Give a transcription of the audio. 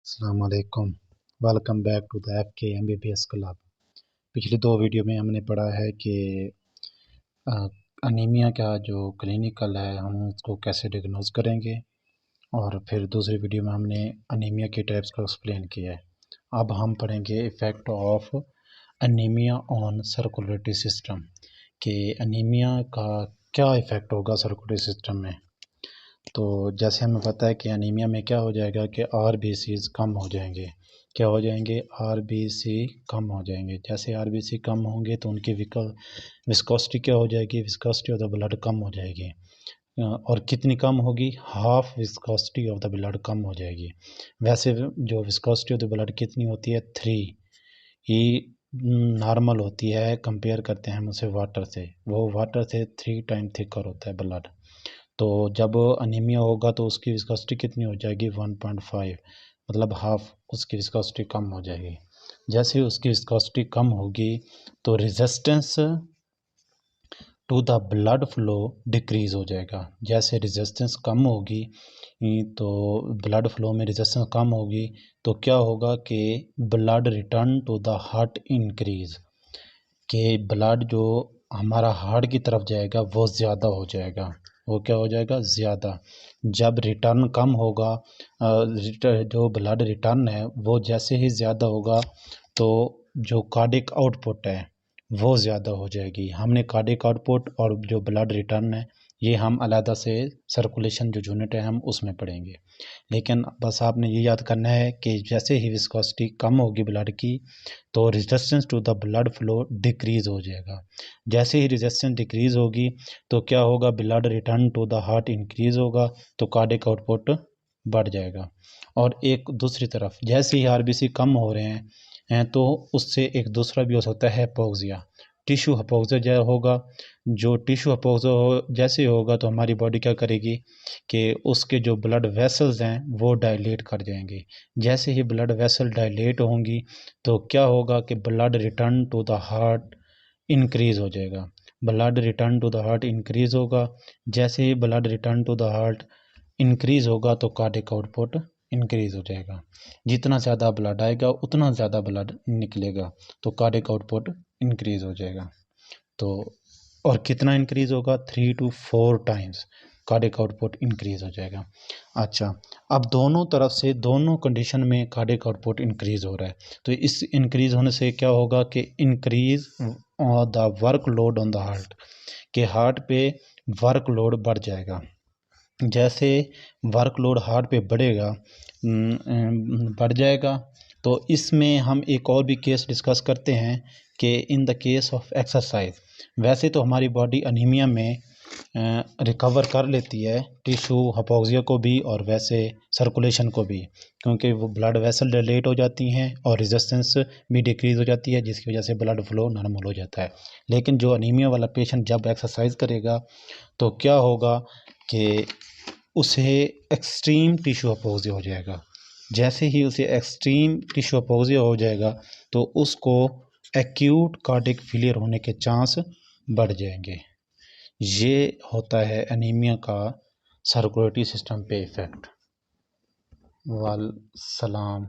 अस्सलामुअलैकुम। Welcome back to the FK MBBS club. पिछली दो वीडियो में हमने पढ़ा है कि अनीमिया का जो क्लिनिकल है हम उसको कैसे डिग्नोज करेंगे, और फिर दूसरी वीडियो में हमने अनीमिया की टाइप्स को एक्सप्लेन किया है। अब हम पढ़ेंगे effect of anaemia on circulatory system, कि अनीमिया का क्या इफ़ेक्ट होगा सर्कुलेटरी सिस्टम में। तो जैसे हमें पता है कि अनीमिया में क्या हो जाएगा कि RBCs कम हो जाएंगे। क्या हो जाएंगे? RBC कम हो जाएंगे। जैसे RBC कम होंगे तो उनकी विस्कोसिटी क्या हो जाएगी? विस्कोसिटी ऑफ द ब्लड कम हो जाएगी। और कितनी कम होगी? Half viscosity of the blood कम हो जाएगी। वैसे जो विस्कोसिटी ऑफ द ब्लड कितनी होती है? 3 ही नॉर्मल होती है। कंपेयर करते हैं हम उसे वाटर से, वो वाटर से 3 टाइम थिकर होता है ब्लड। तो जब अनीमिया होगा तो उसकी विस्कोसिटी कितनी हो जाएगी? 1.5, मतलब हाफ उसकी विस्कोसिटी कम हो जाएगी। जैसे उसकी विस्कोसिटी कम होगी तो resistance to the blood flow decrease हो जाएगा। जैसे रेजिस्टेंस कम होगी तो ब्लड फ्लो में रेजिस्टेंस कम होगी तो क्या होगा कि blood return to the heart increase, कि ब्लड जो हमारा हार्ट की तरफ जाएगा वो ज़्यादा हो जाएगा। वो क्या हो जाएगा? ज़्यादा। जब रिटर्न कम होगा, जो ब्लड रिटर्न है वो जैसे ही ज़्यादा होगा तो जो कार्डिक आउटपुट है वो ज़्यादा हो जाएगी। हमने कार्डिक आउटपुट और जो ब्लड रिटर्न है ये हम अलग से सर्कुलेशन जो यूनिट है हम उसमें पढ़ेंगे। लेकिन बस आपने ये याद करना है कि जैसे ही विस्कोसिटी कम होगी ब्लड की तो resistance to the blood flow decrease हो जाएगा। जैसे ही रेजिस्टेंस डिक्रीज होगी तो क्या होगा? Blood return to the heart increase होगा तो कार्डिक आउटपुट बढ़ जाएगा। और एक दूसरी तरफ जैसे ही RBC कम हो रहे हैं तो उससे एक दूसरा भी हो सकता है हिपोक्सिया, टिश्यू हिपोक्सिया जो होगा। जो टिश्यू हिपोक्सिया जैसे होगा तो हमारी बॉडी क्या करेगी कि उसके जो ब्लड वेसल्स हैं वो डायलेट कर जाएंगे। जैसे ही ब्लड वेसल डायलेट होंगी तो क्या होगा कि blood return to the heart increase हो जाएगा। Blood return to the heart increase होगा। जैसे ही blood return to the heart increase होगा तो कार्डिक आउटपुट इंक्रीज हो जाएगा। जितना ज़्यादा ब्लड आएगा उतना ज़्यादा ब्लड निकलेगा तो कार्डिक आउटपुट इंक्रीज हो जाएगा। तो और कितना इंक्रीज होगा? 3 to 4 times cardiac output increase हो जाएगा। अच्छा, अब दोनों तरफ से दोनों कंडीशन में कार्डिक आउटपुट इंक्रीज हो रहा है तो इस इंक्रीज होने से क्या होगा कि increase the work load on the heart, के हार्ट पे वर्क लोड बढ़ जाएगा। जैसे वर्कलोड हार्ट पे बढ़ जाएगा तो इसमें हम एक और भी केस डिस्कस करते हैं कि in the case of exercise. वैसे तो हमारी बॉडी अनीमिया में रिकवर कर लेती है टिश्यू हिपोक्सिया को भी और वैसे सर्कुलेशन को भी, क्योंकि वो ब्लड वेसल डिलेट हो जाती हैं और रेजिस्टेंस भी डिक्रीज हो जाती है जिसकी वजह से ब्लड फ्लो नॉर्मल हो जाता है। लेकिन जो अनीमिया वाला पेशेंट जब एक्सरसाइज करेगा तो क्या होगा कि उसे एक्सट्रीम टिश्यू हिपोक्सिया हो जाएगा। जैसे ही उसे एक्सट्रीम टिश्यू हिपोक्सिया हो जाएगा तो उसको एक्यूट कार्डिक फेलियर होने के चांस बढ़ जाएंगे। ये होता है अनीमिया का सर्कुलेटरी सिस्टम पे इफ़ेक्ट। वाल सलाम।